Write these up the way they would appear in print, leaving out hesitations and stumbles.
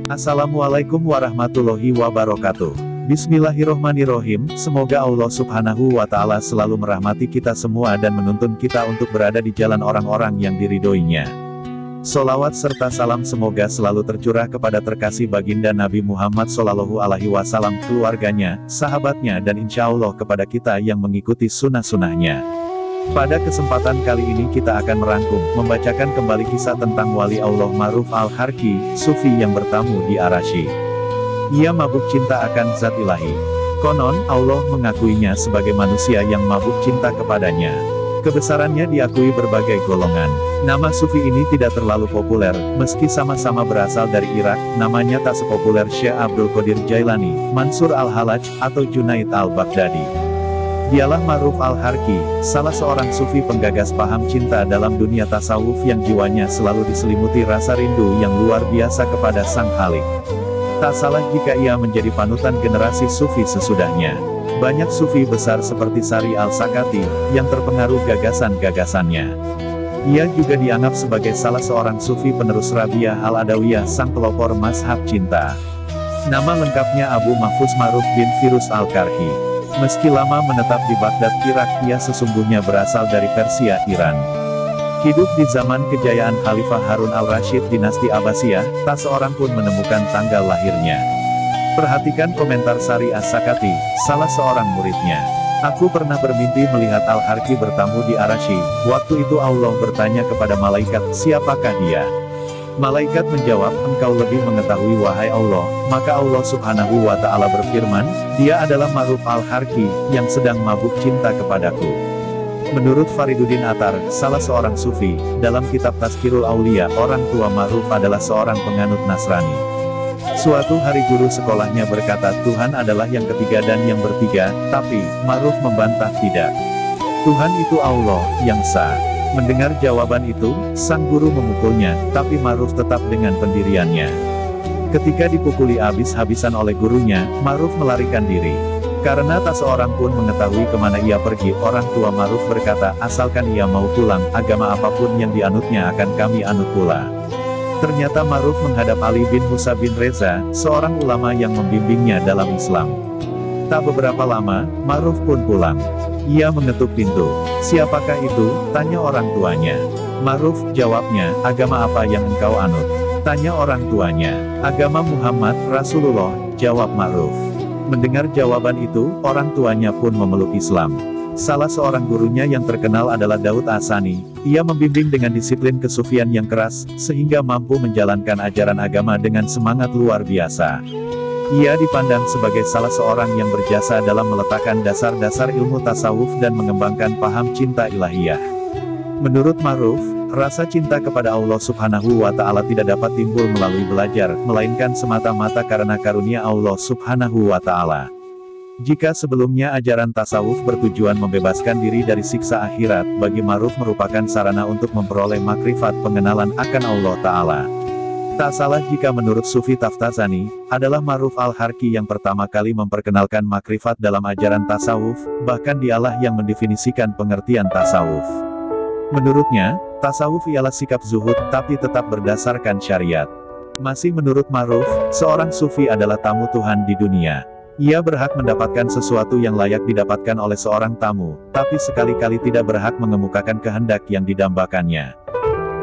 Assalamualaikum warahmatullahi wabarakatuh. Bismillahirrohmanirrohim, semoga Allah subhanahu wa ta'ala selalu merahmati kita semua dan menuntun kita untuk berada di jalan orang-orang yang diridhoinya. Sholawat serta salam semoga selalu tercurah kepada terkasih baginda Nabi Muhammad SAW, keluarganya, sahabatnya dan insya Allah kepada kita yang mengikuti sunnah-sunnahnya. Pada kesempatan kali ini kita akan merangkum, membacakan kembali kisah tentang wali Allah Ma'ruf al-Harqi, sufi yang bertamu di Arasy. Ia mabuk cinta akan zat ilahi. Konon, Allah mengakuinya sebagai manusia yang mabuk cinta kepadanya. Kebesarannya diakui berbagai golongan. Nama sufi ini tidak terlalu populer, meski sama-sama berasal dari Irak, namanya tak sepopuler Syekh Abdul Qadir Jailani, Mansur al-Halaj, atau Junaid al-Baghdadi. Dialah Ma'ruf al-Harqi, salah seorang sufi penggagas paham cinta dalam dunia tasawuf yang jiwanya selalu diselimuti rasa rindu yang luar biasa kepada Sang Khalik. Tak salah jika ia menjadi panutan generasi sufi sesudahnya. Banyak sufi besar seperti Sari al-Sakati, yang terpengaruh gagasan-gagasannya. Ia juga dianggap sebagai salah seorang sufi penerus Rabi'ah al-Adawiyah, sang pelopor mazhab cinta. Nama lengkapnya Abu Mahfuz Ma'ruf bin Firuz al-Karhi. Meski lama menetap di Baghdad, Irak, ia sesungguhnya berasal dari Persia, Iran. Hidup di zaman kejayaan Khalifah Harun al-Rasyid dinasti Abbasiyah, tak seorang pun menemukan tanggal lahirnya. Perhatikan komentar Sari as-Sakati, salah seorang muridnya. Aku pernah bermimpi melihat al-Harqi bertamu di Arasy. Waktu itu Allah bertanya kepada malaikat, siapakah dia? Malaikat menjawab, engkau lebih mengetahui wahai Allah. Maka Allah subhanahu wa ta'ala berfirman, dia adalah Ma'ruf al-Harqi, yang sedang mabuk cinta kepadaku. Menurut Fariduddin Attar, salah seorang sufi, dalam kitab Tazkirul Aulia, orang tua Ma'ruf adalah seorang penganut Nasrani. Suatu hari guru sekolahnya berkata, Tuhan adalah yang ketiga dan yang bertiga, tapi, Ma'ruf membantah tidak. Tuhan itu Allah, yang Esa. Mendengar jawaban itu, sang guru memukulnya, tapi Ma'ruf tetap dengan pendiriannya. Ketika dipukuli habis-habisan oleh gurunya, Ma'ruf melarikan diri. Karena tak seorang pun mengetahui kemana ia pergi, orang tua Ma'ruf berkata, asalkan ia mau pulang, agama apapun yang dianutnya akan kami anut pula. Ternyata Ma'ruf menghadap Ali bin Musa bin Reza, seorang ulama yang membimbingnya dalam Islam. Tak beberapa lama, Ma'ruf pun pulang. Ia mengetuk pintu. Siapakah itu? Tanya orang tuanya. Ma'ruf, jawabnya, agama apa yang engkau anut? Tanya orang tuanya. Agama Muhammad, Rasulullah, jawab Ma'ruf. Mendengar jawaban itu, orang tuanya pun memeluk Islam. Salah seorang gurunya yang terkenal adalah Daud As-Sani. Ia membimbing dengan disiplin kesufian yang keras, sehingga mampu menjalankan ajaran agama dengan semangat luar biasa. Ia dipandang sebagai salah seorang yang berjasa dalam meletakkan dasar-dasar ilmu tasawuf dan mengembangkan paham cinta ilahiyah. Menurut Ma'ruf, rasa cinta kepada Allah subhanahu wa ta'ala tidak dapat timbul melalui belajar, melainkan semata-mata karena karunia Allah subhanahu wa ta'ala. Jika sebelumnya ajaran tasawuf bertujuan membebaskan diri dari siksa akhirat, bagi Ma'ruf merupakan sarana untuk memperoleh makrifat pengenalan akan Allah ta'ala. Tak salah jika menurut Sufi Taftazani, adalah Ma'ruf al-Harqi yang pertama kali memperkenalkan makrifat dalam ajaran tasawuf, bahkan dialah yang mendefinisikan pengertian tasawuf. Menurutnya, tasawuf ialah sikap zuhud, tapi tetap berdasarkan syariat. Masih menurut Ma'ruf, seorang sufi adalah tamu Tuhan di dunia. Ia berhak mendapatkan sesuatu yang layak didapatkan oleh seorang tamu, tapi sekali-kali tidak berhak mengemukakan kehendak yang didambakannya.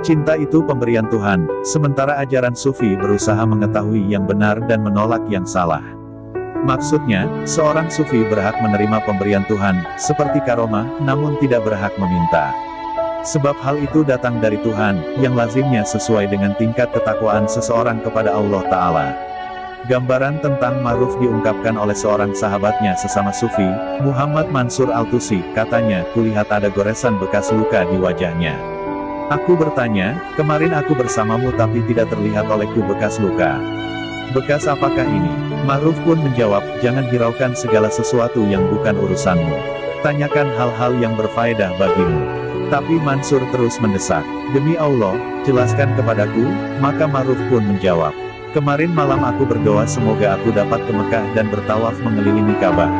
Cinta itu pemberian Tuhan, sementara ajaran sufi berusaha mengetahui yang benar dan menolak yang salah. Maksudnya, seorang sufi berhak menerima pemberian Tuhan, seperti karomah, namun tidak berhak meminta. Sebab hal itu datang dari Tuhan, yang lazimnya sesuai dengan tingkat ketakwaan seseorang kepada Allah Ta'ala. Gambaran tentang Ma'ruf diungkapkan oleh seorang sahabatnya sesama sufi, Muhammad Mansur al-Tusi, katanya, kulihat ada goresan bekas luka di wajahnya. Aku bertanya, kemarin aku bersamamu tapi tidak terlihat olehku bekas luka. Bekas apakah ini? Ma'ruf pun menjawab, jangan hiraukan segala sesuatu yang bukan urusanmu. Tanyakan hal-hal yang berfaedah bagimu. Tapi Mansur terus mendesak, demi Allah, jelaskan kepadaku. Maka Ma'ruf pun menjawab, kemarin malam aku berdoa semoga aku dapat ke Mekah dan bertawaf mengelilingi Ka'bah.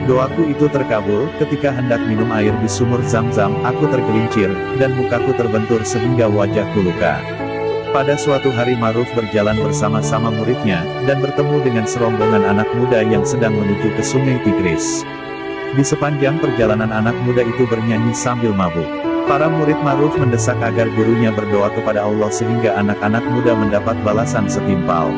Doaku itu terkabul, ketika hendak minum air di sumur Zam-Zam, aku tergelincir, dan mukaku terbentur sehingga wajahku luka. Pada suatu hari Ma'ruf berjalan bersama-sama muridnya, dan bertemu dengan serombongan anak muda yang sedang menuju ke sungai Tigris. Di sepanjang perjalanan anak muda itu bernyanyi sambil mabuk. Para murid Ma'ruf mendesak agar gurunya berdoa kepada Allah sehingga anak-anak muda mendapat balasan setimpal.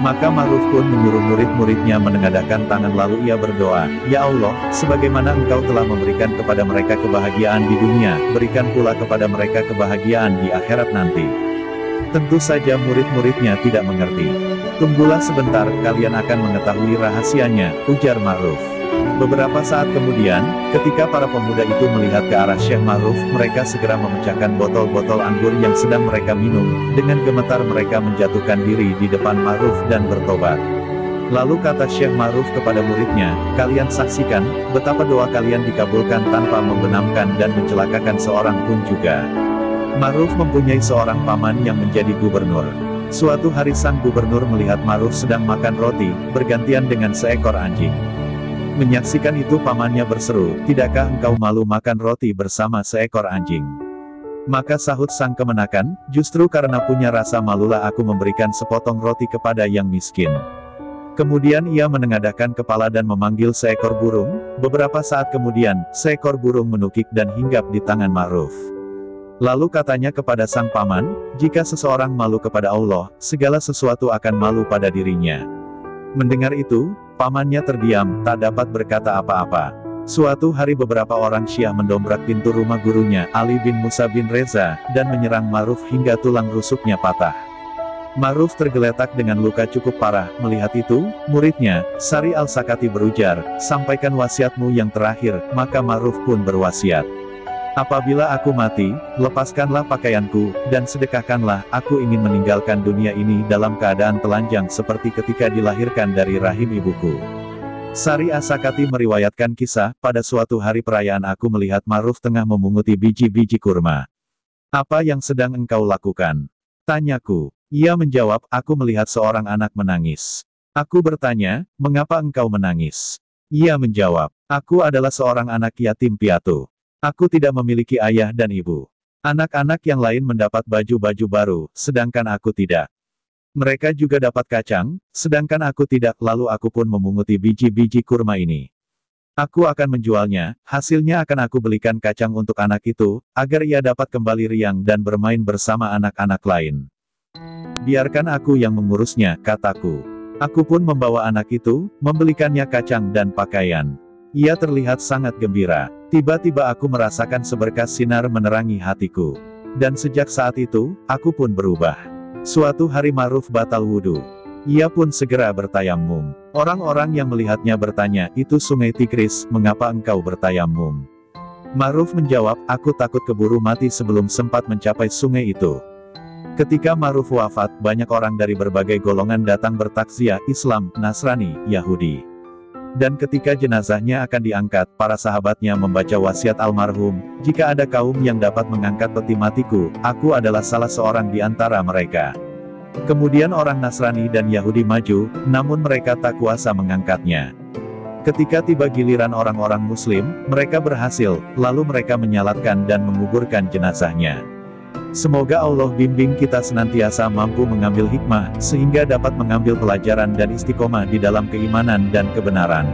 Maka Ma'ruf pun menyuruh murid-muridnya menengadahkan tangan lalu ia berdoa, "Ya Allah, sebagaimana Engkau telah memberikan kepada mereka kebahagiaan di dunia, berikan pula kepada mereka kebahagiaan di akhirat nanti." Tentu saja murid-muridnya tidak mengerti. "Tunggulah sebentar, kalian akan mengetahui rahasianya," ujar Ma'ruf. Beberapa saat kemudian, ketika para pemuda itu melihat ke arah Syekh Ma'ruf, mereka segera memecahkan botol-botol anggur yang sedang mereka minum. Dengan gemetar mereka menjatuhkan diri di depan Ma'ruf dan bertobat. Lalu kata Syekh Ma'ruf kepada muridnya, "Kalian saksikan, betapa doa kalian dikabulkan tanpa membenamkan dan mencelakakan seorang pun juga." Ma'ruf mempunyai seorang paman yang menjadi gubernur. Suatu hari sang gubernur melihat Ma'ruf sedang makan roti, bergantian dengan seekor anjing. Menyaksikan itu pamannya berseru, "Tidakkah engkau malu makan roti bersama seekor anjing?" Maka sahut sang kemenakan, "Justru karena punya rasa malulah aku memberikan sepotong roti kepada yang miskin." Kemudian ia menengadahkan kepala dan memanggil seekor burung. Beberapa saat kemudian, seekor burung menukik dan hinggap di tangan Ma'ruf. Lalu katanya kepada sang paman, "Jika seseorang malu kepada Allah, segala sesuatu akan malu pada dirinya." Mendengar itu, pamannya terdiam, tak dapat berkata apa-apa. Suatu hari beberapa orang Syiah mendobrak pintu rumah gurunya, Ali bin Musa bin Reza, dan menyerang Ma'ruf hingga tulang rusuknya patah. Ma'ruf tergeletak dengan luka cukup parah. Melihat itu, muridnya, Sari al-Sakati berujar, "Sampaikan wasiatmu yang terakhir." Maka Ma'ruf pun berwasiat, "Apabila aku mati, lepaskanlah pakaianku, dan sedekahkanlah, aku ingin meninggalkan dunia ini dalam keadaan telanjang seperti ketika dilahirkan dari rahim ibuku." Sari As-Sakati meriwayatkan kisah, "Pada suatu hari perayaan aku melihat Ma'ruf tengah memunguti biji-biji kurma. 'Apa yang sedang engkau lakukan?' tanyaku. Ia menjawab, 'Aku melihat seorang anak menangis.' Aku bertanya, 'Mengapa engkau menangis?' Ia menjawab, 'Aku adalah seorang anak yatim piatu. Aku tidak memiliki ayah dan ibu. Anak-anak yang lain mendapat baju-baju baru, sedangkan aku tidak. Mereka juga dapat kacang, sedangkan aku tidak, lalu aku pun memunguti biji-biji kurma ini. Aku akan menjualnya, hasilnya akan aku belikan kacang untuk anak itu, agar ia dapat kembali riang dan bermain bersama anak-anak lain. Biarkan aku yang mengurusnya," kataku. Aku pun membawa anak itu, membelikannya kacang dan pakaian. Ia terlihat sangat gembira. Tiba-tiba aku merasakan seberkas sinar menerangi hatiku. Dan sejak saat itu, aku pun berubah. Suatu hari Ma'ruf batal wudhu. Ia pun segera bertayamum. Orang-orang yang melihatnya bertanya, "Itu sungai Tigris, mengapa engkau bertayamum?" Ma'ruf menjawab, "Aku takut keburu mati sebelum sempat mencapai sungai itu." Ketika Ma'ruf wafat, banyak orang dari berbagai golongan datang bertakziah, Islam, Nasrani, Yahudi. Dan ketika jenazahnya akan diangkat, para sahabatnya membaca wasiat almarhum, "Jika ada kaum yang dapat mengangkat peti matiku, aku adalah salah seorang di antara mereka." Kemudian orang Nasrani dan Yahudi maju, namun mereka tak kuasa mengangkatnya. Ketika tiba giliran orang-orang Muslim, mereka berhasil, lalu mereka menyalatkan dan menguburkan jenazahnya. Semoga Allah bimbing kita senantiasa mampu mengambil hikmah, sehingga dapat mengambil pelajaran dan istiqomah di dalam keimanan dan kebenaran.